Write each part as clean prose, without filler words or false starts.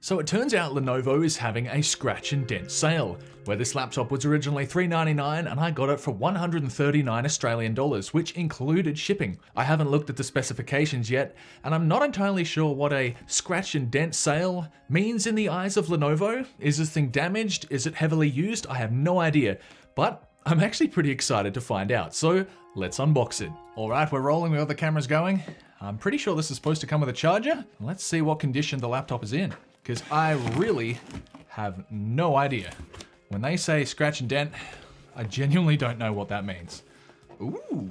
So it turns out Lenovo is having a scratch and dent sale, where this laptop was originally $399 and I got it for 139 Australian dollars, which included shipping. I haven't looked at the specifications yet, and I'm not entirely sure what a scratch and dent sale means in the eyes of Lenovo. Is this thing damaged? Is it heavily used? I have no idea, but I'm actually pretty excited to find out, so let's unbox it. All right, we're rolling, we got the cameras going. I'm pretty sure this is supposed to come with a charger. Let's see what condition the laptop is in, because I really have no idea. When they say scratch and dent, I genuinely don't know what that means. Ooh,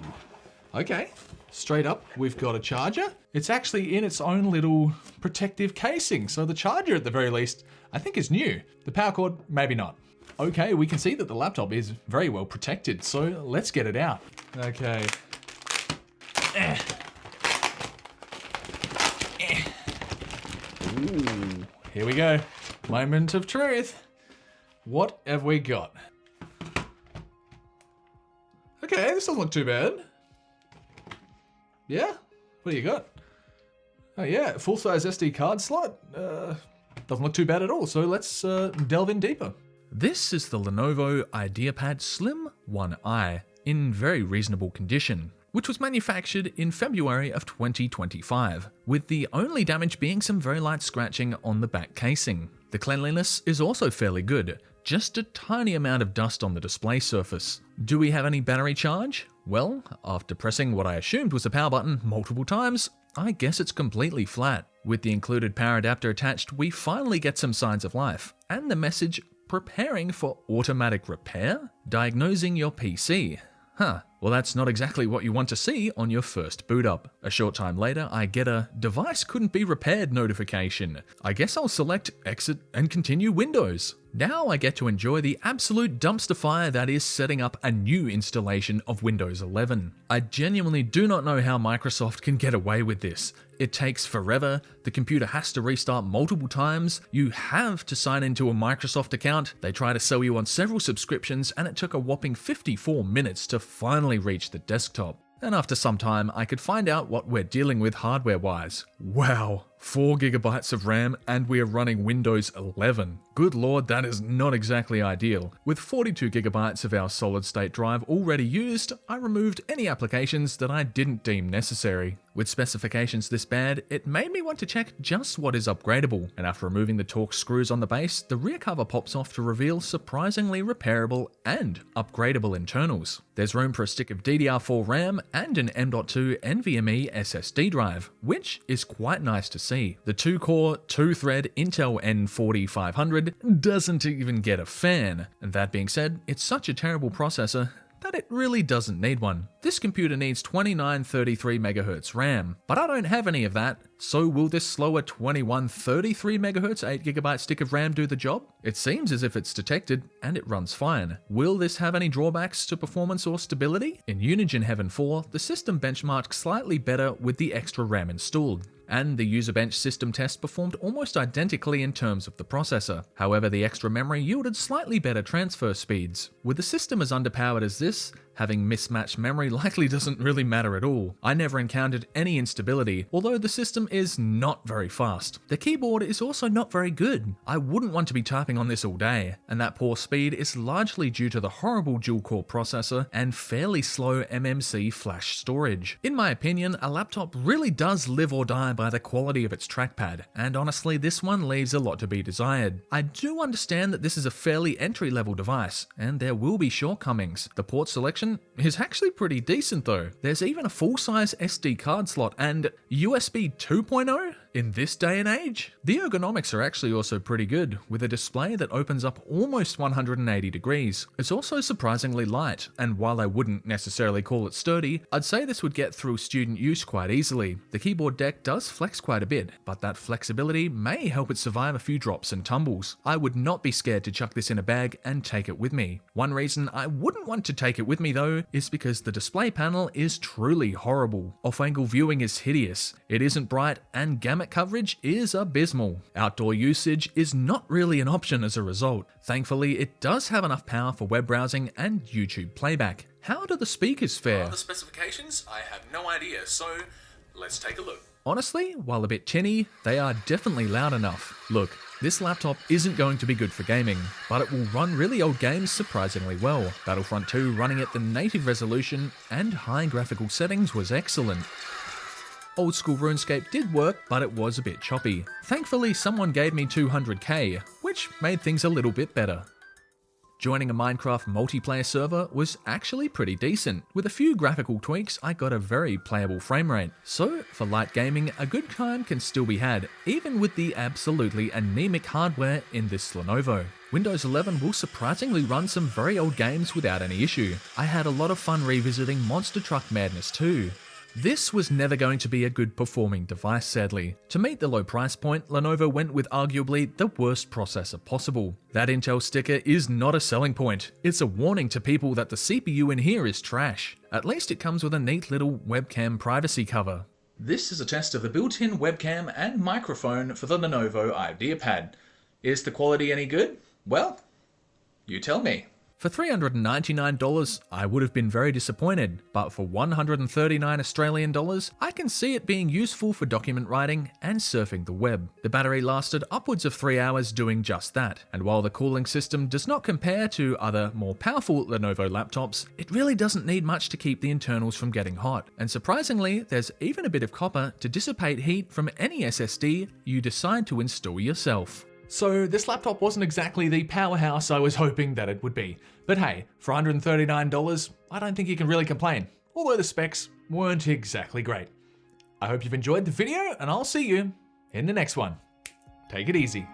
okay. Straight up, we've got a charger. It's actually in its own little protective casing, so the charger at the very least, I think is new. The power cord, maybe not. Okay, we can see that the laptop is very well protected, so let's get it out. Okay. Ooh, here we go. Moment of truth. What have we got? Okay, this doesn't look too bad. Yeah? What do you got? Oh yeah, full-size SD card slot. Doesn't look too bad at all, so let's delve in deeper. This is the Lenovo Ideapad Slim 1i in very reasonable condition, which was manufactured in February of 2025, with the only damage being some very light scratching on the back casing. The cleanliness is also fairly good, just a tiny amount of dust on the display surface. Do we have any battery charge? Well, after pressing what I assumed was the power button multiple times, I guess it's completely flat. With the included power adapter attached, we finally get some signs of life, and the message preparing for automatic repair? Diagnosing your PC. Huh, well that's not exactly what you want to see on your first boot up. A short time later, I get a device couldn't be repaired notification. I guess I'll select exit and continue Windows. Now I get to enjoy the absolute dumpster fire that is setting up a new installation of Windows 11. I genuinely do not know how Microsoft can get away with this. It takes forever, the computer has to restart multiple times, you have to sign into a Microsoft account, they try to sell you on several subscriptions, and it took a whopping 54 minutes to finally reach the desktop. And after some time, I could find out what we're dealing with hardware-wise. Wow, 4 GB of RAM and we're running Windows 11. Good lord, that is not exactly ideal. With 42 GB of our solid-state drive already used, I removed any applications that I didn't deem necessary. With specifications this bad, it made me want to check just what is upgradable, and after removing the Torx screws on the base, the rear cover pops off to reveal surprisingly repairable and upgradable internals. There's room for a stick of DDR4 RAM and an M.2 NVMe SSD drive, which is quite nice to see. The 2-core, 2-thread Intel N40-500 doesn't even get a fan, and that being said, it's such a terrible processor that it really doesn't need one. This computer needs 2933 MHz RAM, but I don't have any of that, so will this slower 2133 MHz 8GB stick of RAM do the job? It seems as if it's detected, and it runs fine. Will this have any drawbacks to performance or stability? In Unigine Heaven 4, the system benchmarked slightly better with the extra RAM installed, and the user bench system test performed almost identically in terms of the processor. However, the extra memory yielded slightly better transfer speeds. With a system as underpowered as this, having mismatched memory likely doesn't really matter at all. I never encountered any instability, although the system is not very fast. The keyboard is also not very good. I wouldn't want to be typing on this all day, and that poor speed is largely due to the horrible dual-core processor and fairly slow MMC Flash Storage. In my opinion, a laptop really does live or die by the quality of its trackpad, and honestly this one leaves a lot to be desired. I do understand that this is a fairly entry-level device, and there will be shortcomings. The port selection is actually pretty decent though. There's even a full-size SD card slot and USB 2.0 in this day and age. The ergonomics are actually also pretty good, with a display that opens up almost 180 degrees. It's also surprisingly light, and while I wouldn't necessarily call it sturdy, I'd say this would get through student use quite easily. The keyboard deck does flex quite a bit, but that flexibility may help it survive a few drops and tumbles. I would not be scared to chuck this in a bag and take it with me. One reason I wouldn't want to take it with me though is because the display panel is truly horrible. Off-angle viewing is hideous, it isn't bright, and gamut coverage is abysmal. Outdoor usage is not really an option as a result. Thankfully, it does have enough power for web browsing and YouTube playback. How do the speakers fare? The specifications? I have no idea, so let's take a look. Honestly, while a bit tinny, they are definitely loud enough. Look, This laptop isn't going to be good for gaming, but it will run really old games surprisingly well. Battlefront 2 running at the native resolution and high graphical settings was excellent. Old school RuneScape did work, but it was a bit choppy. Thankfully, someone gave me 200k, which made things a little bit better. Joining a Minecraft multiplayer server was actually pretty decent. With a few graphical tweaks, I got a very playable frame rate. So, for light gaming, a good time can still be had, even with the absolutely anemic hardware in this Lenovo. Windows 11 will surprisingly run some very old games without any issue. I had a lot of fun revisiting Monster Truck Madness 2. This was never going to be a good performing device, sadly. To meet the low price point, Lenovo went with arguably the worst processor possible. That Intel sticker is not a selling point. It's a warning to people that the CPU in here is trash. At least it comes with a neat little webcam privacy cover. This is a test of the built-in webcam and microphone for the Lenovo Ideapad. Is the quality any good? Well, you tell me. For $399, I would have been very disappointed, but for 139 Australian dollars, I can see it being useful for document writing and surfing the web. The battery lasted upwards of 3 hours doing just that, and while the cooling system does not compare to other more powerful Lenovo laptops, it really doesn't need much to keep the internals from getting hot. And surprisingly, there's even a bit of copper to dissipate heat from any SSD you decide to install yourself. So this laptop wasn't exactly the powerhouse I was hoping that it would be. But hey, for $139, I don't think you can really complain, although the specs weren't exactly great. I hope you've enjoyed the video, and I'll see you in the next one. Take it easy.